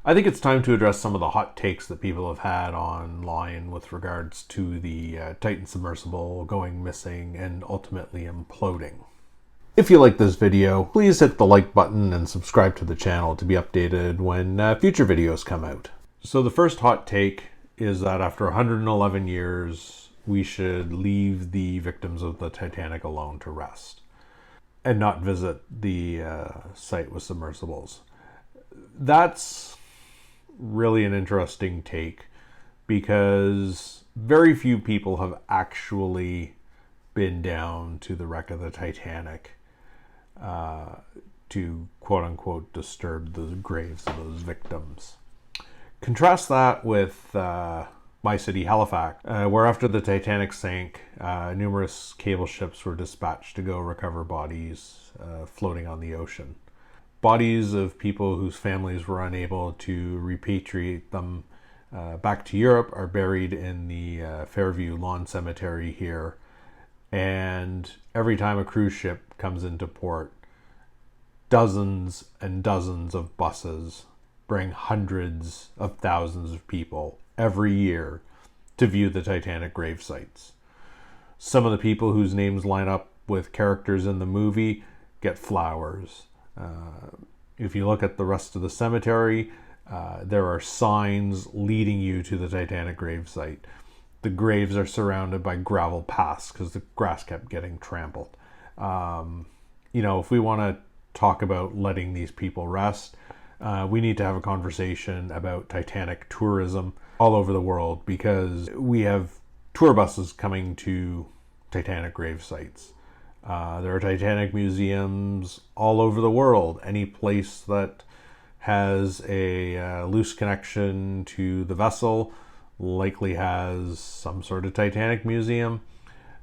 I think it's time to address some of the hot takes that people have had online with regards to the Titan submersible going missing and ultimately imploding. If you like this video, please hit the like button and subscribe to the channel to be updated when future videos come out. So the first hot take is that after 111 years, we should leave the victims of the Titanic alone to rest and not visit the site with submersibles. That's really an interesting take because very few people have actually been down to the wreck of the Titanic to quote-unquote disturb the graves of those victims. Contrast that with my city, Halifax, where after the Titanic sank, numerous cable ships were dispatched to go recover bodies floating on the ocean. Bodies of people whose families were unable to repatriate them back to Europe are buried in the Fairview Lawn Cemetery here. And every time a cruise ship comes into port, dozens and dozens of buses bring hundreds of thousands of people every year to view the Titanic grave sites. Some of the people whose names line up with characters in the movie get flowers. If you look at the rest of the cemetery, there are signs leading you to the Titanic gravesite. The graves are surrounded by gravel paths because the grass kept getting trampled. If we want to talk about letting these people rest, we need to have a conversation about Titanic tourism all over the world because we have tour buses coming to Titanic grave sites. There are Titanic museums all over the world. Any place that has a loose connection to the vessel likely has some sort of Titanic museum.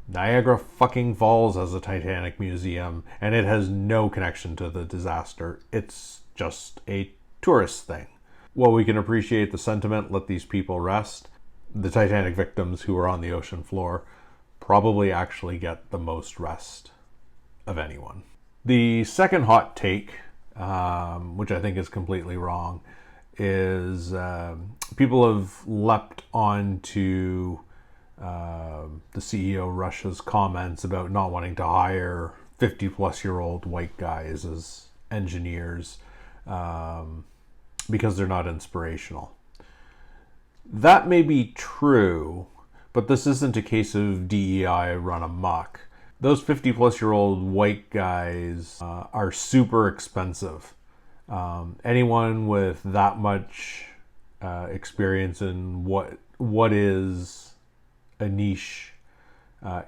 Niagara fucking Falls has a Titanic museum, and it has no connection to the disaster. It's just a tourist thing. While we can appreciate the sentiment, let these people rest, the Titanic victims who are on the ocean floor probably actually get the most rest of anyone. The second hot take, which I think is completely wrong, is people have leapt onto the CEO Russia's comments about not wanting to hire 50-plus-year-old white guys as engineers because they're not inspirational. That may be true, but this isn't a case of DEI run amok. Those 50-plus-year-old white guys are super expensive. Anyone with that much experience in what is a niche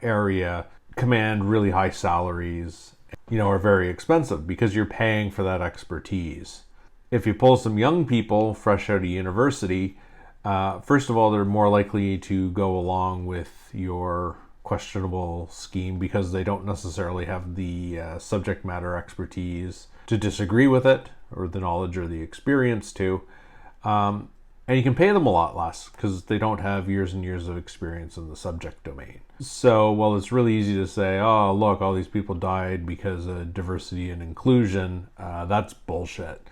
area command really high salaries, are very expensive because you're paying for that expertise. If you pull some young people fresh out of university, first of all, they're more likely to go along with your questionable scheme because they don't necessarily have the subject matter expertise to disagree with it, or the knowledge or the experience to. And you can pay them a lot less because they don't have years and years of experience in the subject domain. So while it's really easy to say, oh, look, all these people died because of diversity and inclusion, that's bullshit.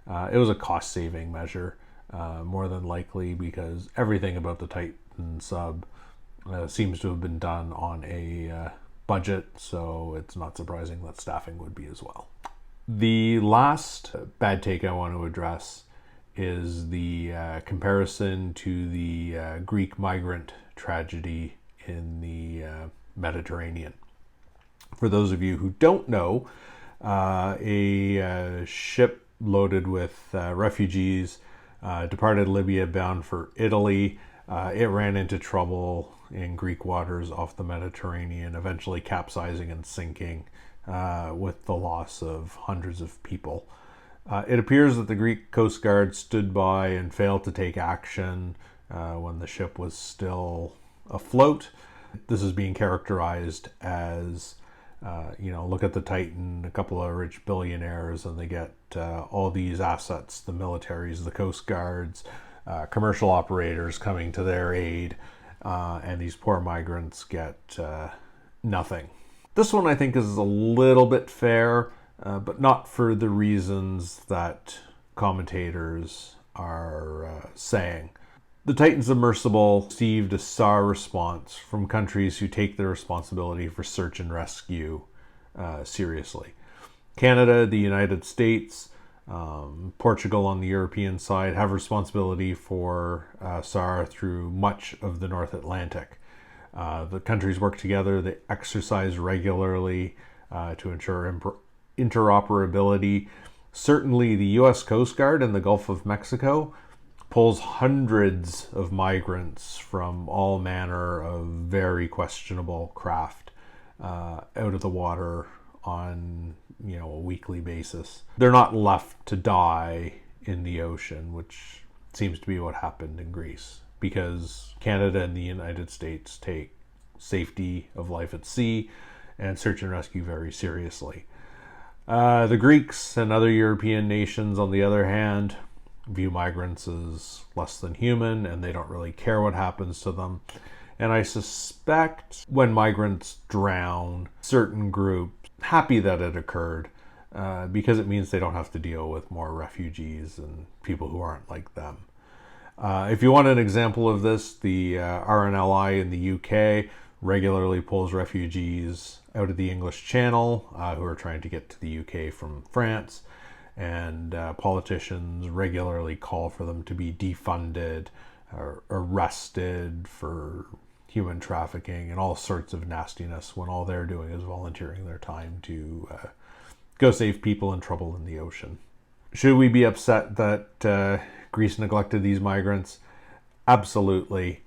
It was a cost-saving measure, more than likely, because everything about the Titan sub seems to have been done on a budget, so it's not surprising that staffing would be as well. The last bad take I want to address is the comparison to the Greek migrant tragedy in the Mediterranean. For those of you who don't know, a ship loaded with refugees departed Libya bound for Italy. It ran into trouble in Greek waters off the Mediterranean, eventually capsizing and sinking with the loss of hundreds of people. It appears that the Greek Coast Guard stood by and failed to take action when the ship was still afloat. This is being characterized as, look at the Titan, a couple of rich billionaires, and they get all these assets, the militaries, the Coast Guards, commercial operators coming to their aid, and these poor migrants get nothing. This one I think is a little bit fair, but not for the reasons that commentators are saying. The Titan submersible received a sour response from countries who take their responsibility for search and rescue seriously. Canada, the United States, Portugal on the European side have responsibility for SAR through much of the North Atlantic. The countries work together, they exercise regularly to ensure interoperability. Certainly, the U.S. Coast Guard in the Gulf of Mexico pulls hundreds of migrants from all manner of very questionable craft out of the water on a weekly basis. They're not left to die in the ocean, which seems to be what happened in Greece, because Canada and the United States take safety of life at sea and search and rescue very seriously. The Greeks and other European nations, on the other hand, view migrants as less than human, and they don't really care what happens to them. And I suspect when migrants drown, certain groups happy that it occurred because it means they don't have to deal with more refugees and people who aren't like them. If you want an example of this, the RNLI in the UK regularly pulls refugees out of the English Channel who are trying to get to the UK from France. And politicians regularly call for them to be defunded or arrested for human trafficking and all sorts of nastiness, when all they're doing is volunteering their time to go save people in trouble in the ocean. Should we be upset that Greece neglected these migrants? Absolutely.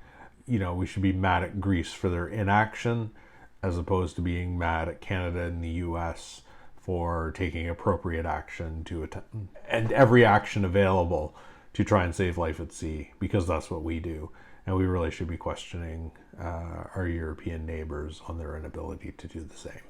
We should be mad at Greece for their inaction, as opposed to being mad at Canada and the US for taking appropriate action and every action available to try and save life at sea, because that's what we do. And we really should be questioning our European neighbors on their inability to do the same.